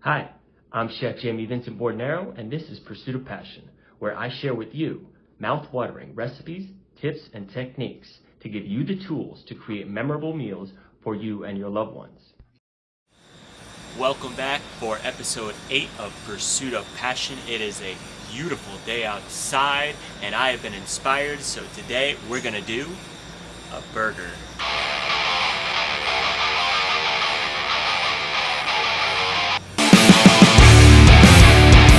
Hi, I'm Chef Jamie Vincent Bordonaro, and this is Pursuit of Passion, where I share with you mouth-watering recipes, tips, and techniques to give you the tools to create memorable meals for you and your loved ones. Welcome back for episode 8 of Pursuit of Passion. It is a beautiful day outside, and I have been inspired, so today we're going to do a burger.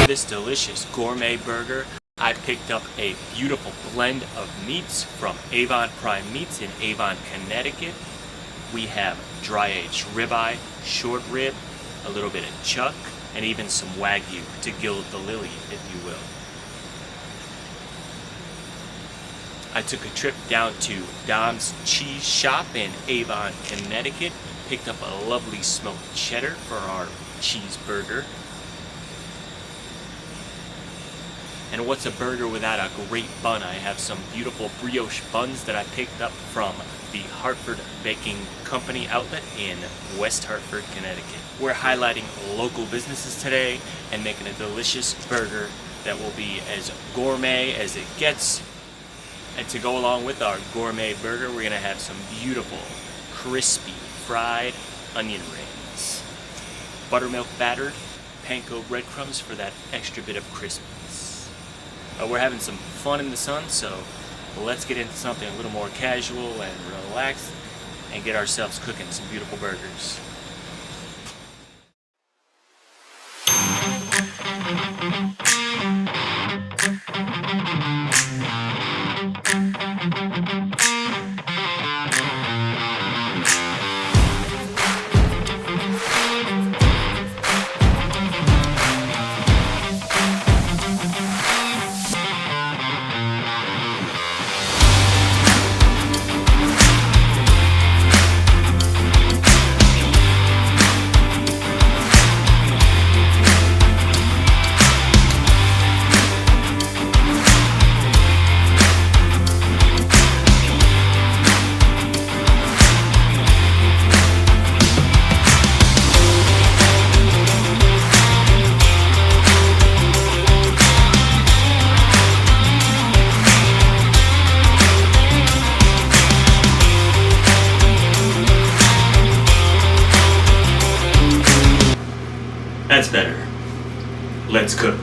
For this delicious gourmet burger, I picked up a beautiful blend of meats from Avon Prime Meats in Avon, Connecticut. We have dry-aged ribeye, short rib, a little bit of chuck, and even some Wagyu to gild the lily, if you will. I took a trip down to Dom's Cheese Shop in Avon, Connecticut, picked up a lovely smoked cheddar for our cheeseburger. And what's a burger without a great bun? I have some beautiful brioche buns that I picked up from the Hartford Baking Company outlet in West Hartford, Connecticut. We're highlighting local businesses today and making a delicious burger that will be as gourmet as it gets. And to go along with our gourmet burger, we're going to have some beautiful, crispy, fried onion rings. Buttermilk battered panko breadcrumbs for that extra bit of crispness. We're having some fun in the sun, so let's get into something a little more casual and relaxed and get ourselves cooking some beautiful burgers. That's better. Let's cook.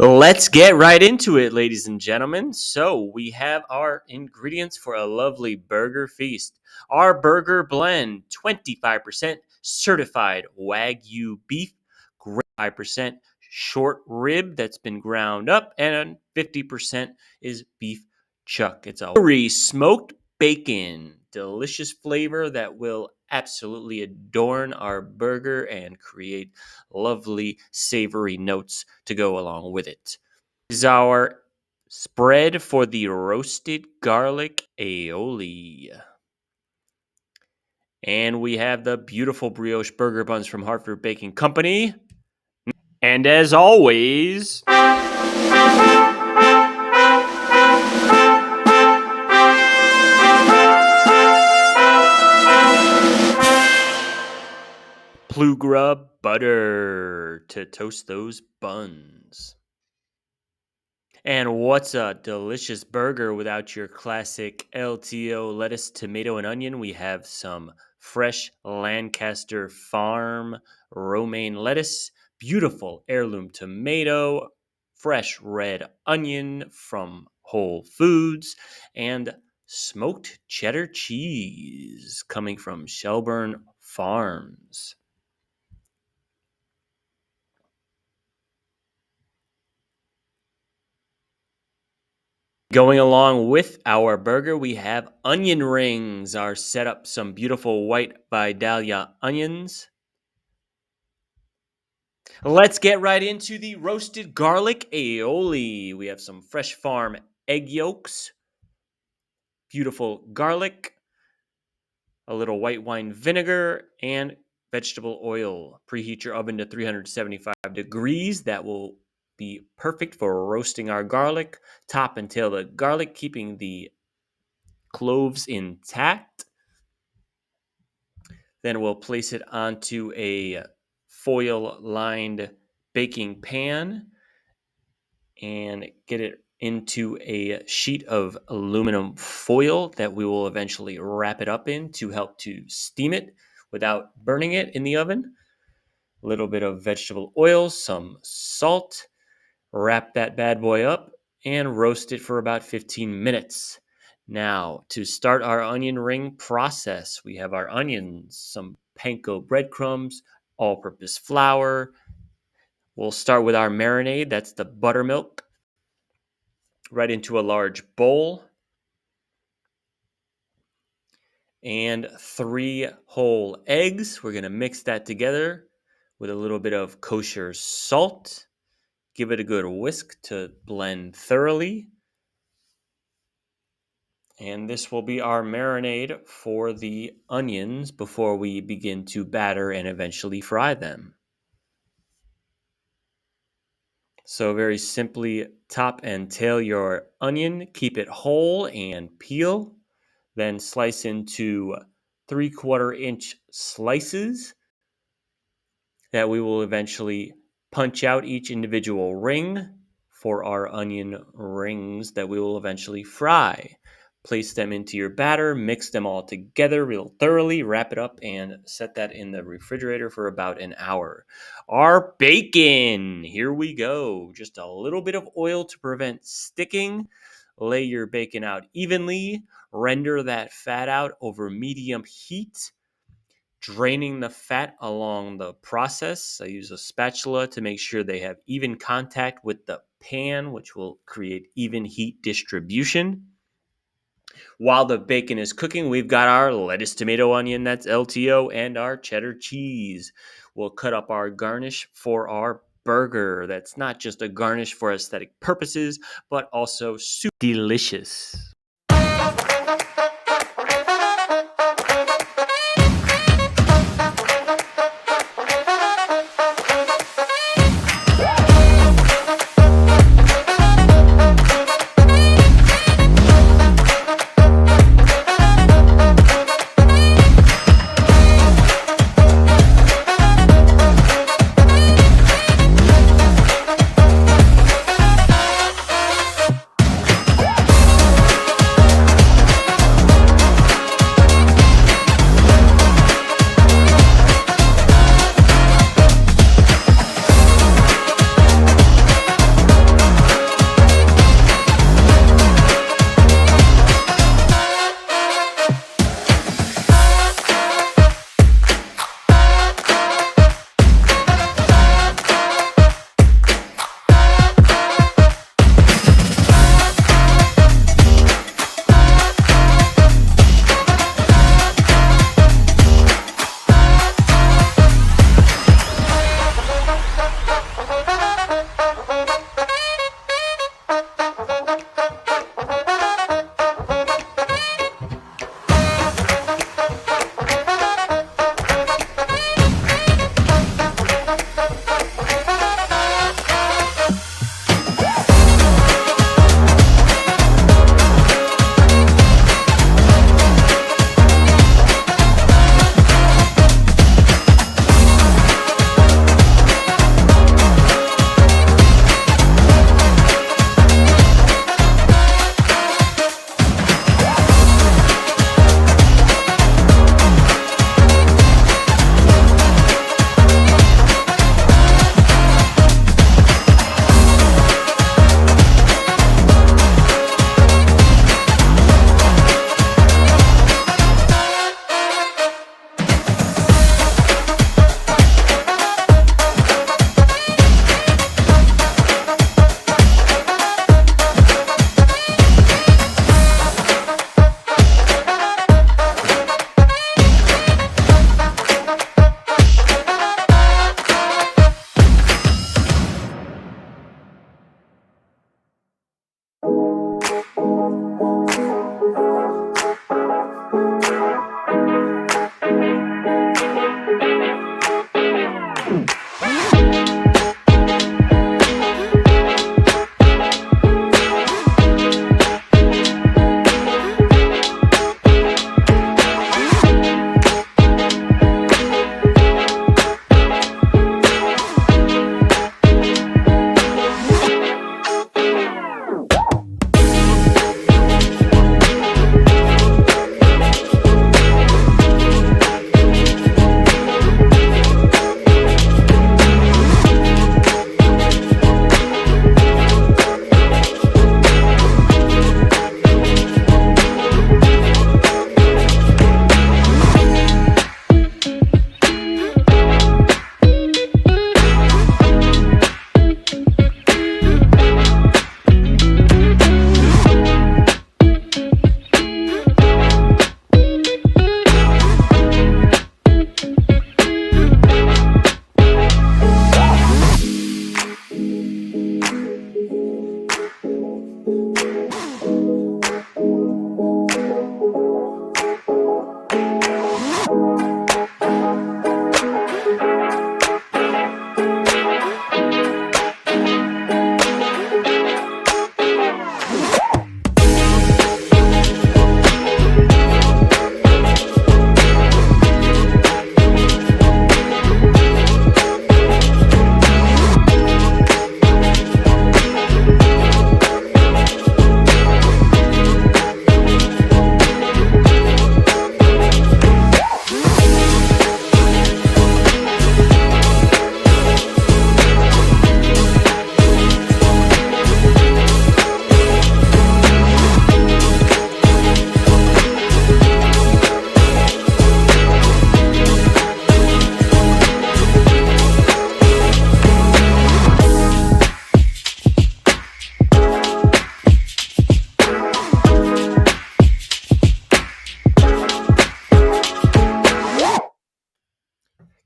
Let's get right into it, ladies and gentlemen. So we have our ingredients for a lovely burger feast. Our burger blend, 25% certified Wagyu beef, 5% short rib that's been ground up, and 50% is beef chuck. It's a smoked bacon, delicious flavor that will absolutely adorn our burger and create lovely savory notes to go along with it. This is our spread for the roasted garlic aioli. And we have the beautiful brioche burger buns from Hartford Baking Company. And as always, Plugra butter to toast those buns. And what's a delicious burger without your classic LTO lettuce, tomato, and onion? We have some fresh Lancaster Farm romaine lettuce, beautiful heirloom tomato, fresh red onion from Whole Foods, and smoked cheddar cheese coming from Shelburne Farms. Going along with our burger, we have onion rings. Our setup, some beautiful white Vidalia onions. Let's get right into the roasted garlic aioli. We have some fresh farm egg yolks, beautiful garlic, a little white wine vinegar, and vegetable oil. Preheat your oven to 375 degrees. That will be perfect for roasting our garlic. Top and tail the garlic, keeping the cloves intact. Then we'll place it onto a foil-lined baking pan and get it into a sheet of aluminum foil that we will eventually wrap it up in to help to steam it without burning it in the oven. A little bit of vegetable oil, some salt, wrap that bad boy up and roast it for about 15 minutes. Now, to start our onion ring process, we have our onions, some panko breadcrumbs, all purpose flour. We'll start with our marinade, that's the buttermilk, right into a large bowl. And 3 whole eggs. We're going to mix that together with a little bit of kosher salt. Give it a good whisk to blend thoroughly. And this will be our marinade for the onions before we begin to batter and eventually fry them. So very simply, top and tail your onion, keep it whole and peel. Then slice into 3/4-inch slices that we will eventually punch out each individual ring for our onion rings that we will eventually fry. Place them into your batter, mix them all together real thoroughly, wrap it up, and set that in the refrigerator for about an hour. Our bacon, here we go. Just a little bit of oil to prevent sticking. Lay your bacon out evenly, render that fat out over medium heat, draining the fat along the process. I use a spatula to make sure they have even contact with the pan, which will create even heat distribution. While the bacon is cooking, we've got our lettuce, tomato, onion, that's LTO, and our cheddar cheese. We'll cut up our garnish for our burger. That's not just a garnish for aesthetic purposes, but also super delicious.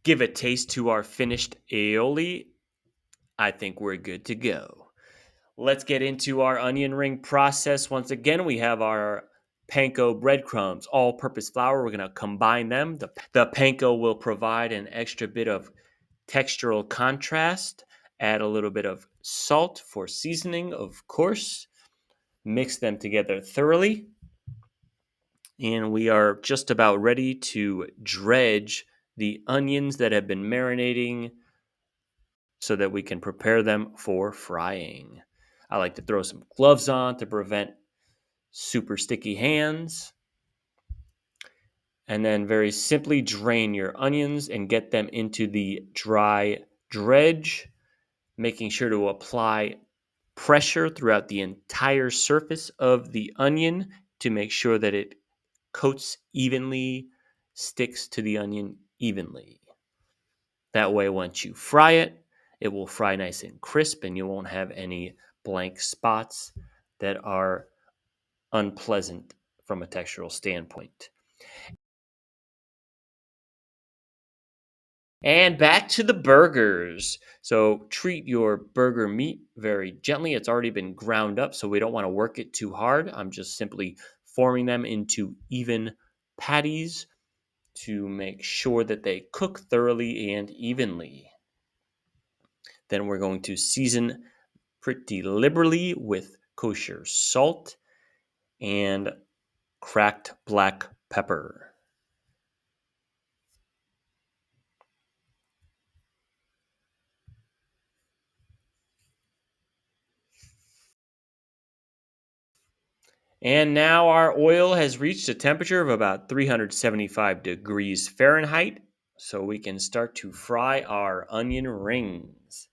give a taste to our finished aioli, I think we're good to go. Let's get into our onion ring process. Once again, we have our panko breadcrumbs, all purpose flour. We're going to combine them. The panko will provide an extra bit of textural contrast. Add a little bit of salt for seasoning, of course. Mix them together thoroughly. And we are just about ready to dredge the onions that have been marinating so that we can prepare them for frying. I like to throw some gloves on to prevent super sticky hands. And then very simply drain your onions and get them into the dry dredge, making sure to apply pressure throughout the entire surface of the onion to make sure that it coats evenly, sticks to the onion evenly. That way, once you fry it, it will fry nice and crisp and you won't have any blank spots that are unpleasant from a textural standpoint. And back to the burgers. So treat your burger meat very gently. It's already been ground up, so we don't want to work it too hard. I'm just simply forming them into even patties to make sure that they cook thoroughly and evenly. Then we're going to season pretty liberally with kosher salt and cracked black pepper. And now our oil has reached a temperature of about 375 degrees Fahrenheit, so we can start to fry our onion rings.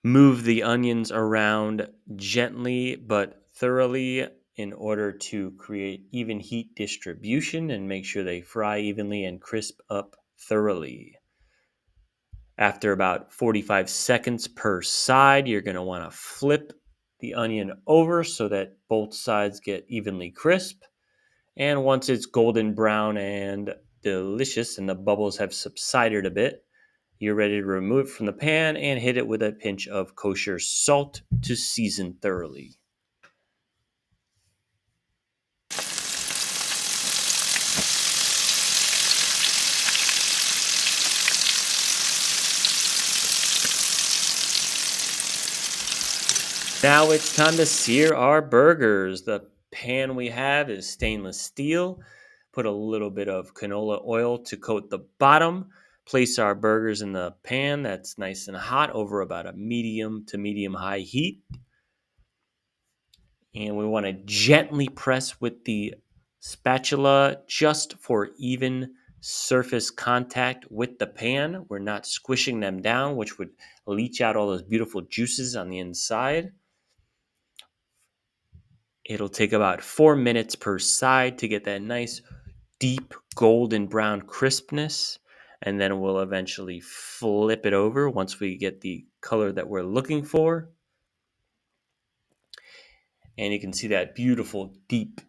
Move the onions around gently but thoroughly in order to create even heat distribution and make sure they fry evenly and crisp up thoroughly. After about 45 seconds per side, you're going to want to flip the onion over so that both sides get evenly crisp. And once it's golden brown and delicious and the bubbles have subsided a bit, you're ready to remove it from the pan and hit it with a pinch of kosher salt to season thoroughly. Now it's time to sear our burgers. The pan we have is stainless steel. Put a little bit of canola oil to coat the bottom. Place our burgers in the pan that's nice and hot over about a medium to medium high heat. And we want to gently press with the spatula just for even surface contact with the pan. We're not squishing them down, which would leach out all those beautiful juices on the inside. It'll take about 4 minutes per side to get that nice, deep golden brown crispness. And then we'll eventually flip it over once we get the color that we're looking for. And you can see that beautiful, deep,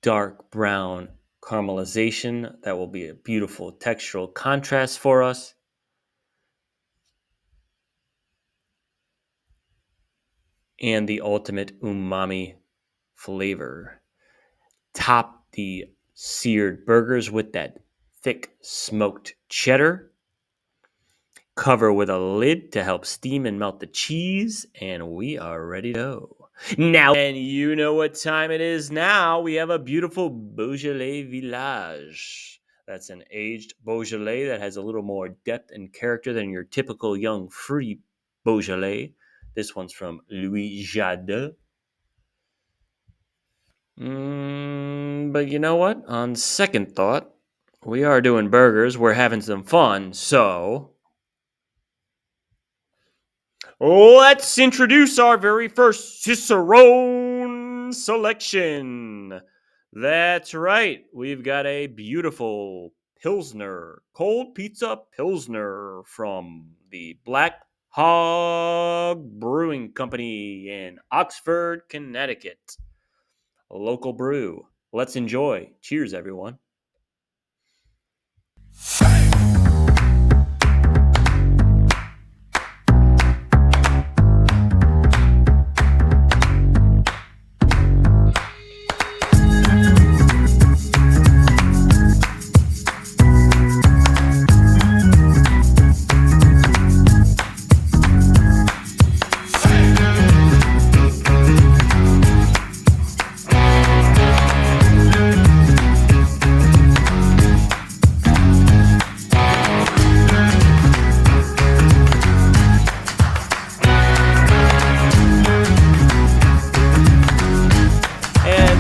dark brown caramelization. That will be a beautiful textural contrast for us. And the ultimate umami flavor. Top the seared burgers with that thick smoked cheddar. Cover with a lid to help steam and melt the cheese, and we are ready to go. Now, and you know what time it is now. We have a beautiful Beaujolais Village. That's an aged Beaujolais that has a little more depth and character than your typical young fruity Beaujolais. This one's from Louis Jade. But you know what? On second thought, we are doing burgers. We're having some fun, so let's introduce our very first Cicerone selection. That's right. We've got a beautiful Pilsner, cold pizza Pilsner from the Black Hog Brewing Company in Oxford, Connecticut. A local brew. Let's enjoy. Cheers, everyone.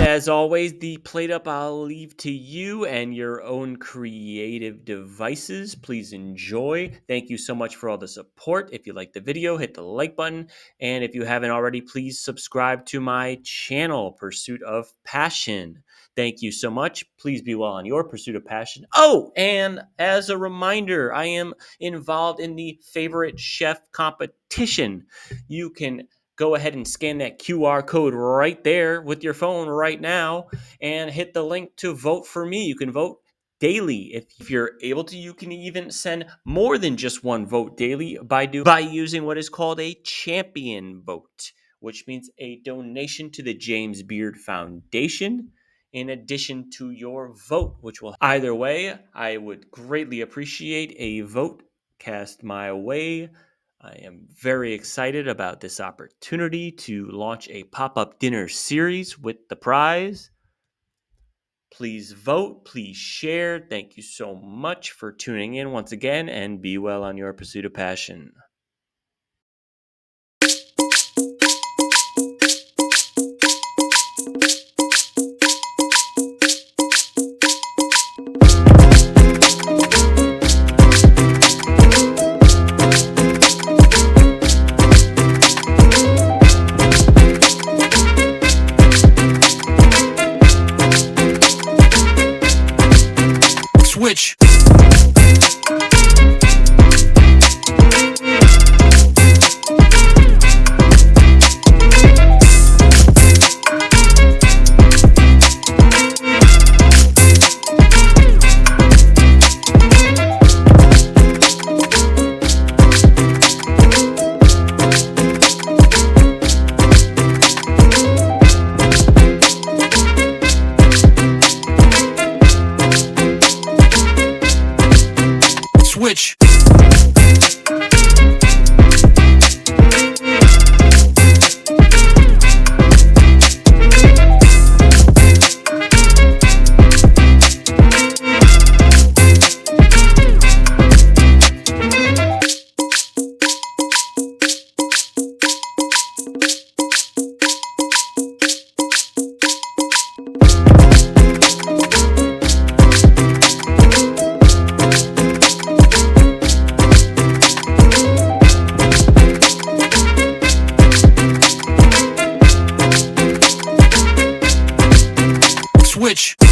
As always, the plate up I'll leave to you and your own creative devices. Please enjoy. Thank you so much for all the support. If you like the video, hit the like button. And if you haven't already, please subscribe to my channel, Pursuit of Passion. Thank you so much. Please be well on your pursuit of passion. Oh, and as a reminder, I am involved in the favorite chef competition. You can go ahead and scan that QR code right there with your phone right now and hit the link to vote for me. You can vote daily. If you're able to, you can even send more than just one vote daily by using what is called a champion vote, which means a donation to the James Beard Foundation in addition to your vote, which will either way, I would greatly appreciate a vote cast my way. I am very excited about this opportunity to launch a pop-up dinner series with the prize. Please vote, please share. Thank you so much for tuning in once again, and be well on your pursuit of passion. Switch. Switch. Switch.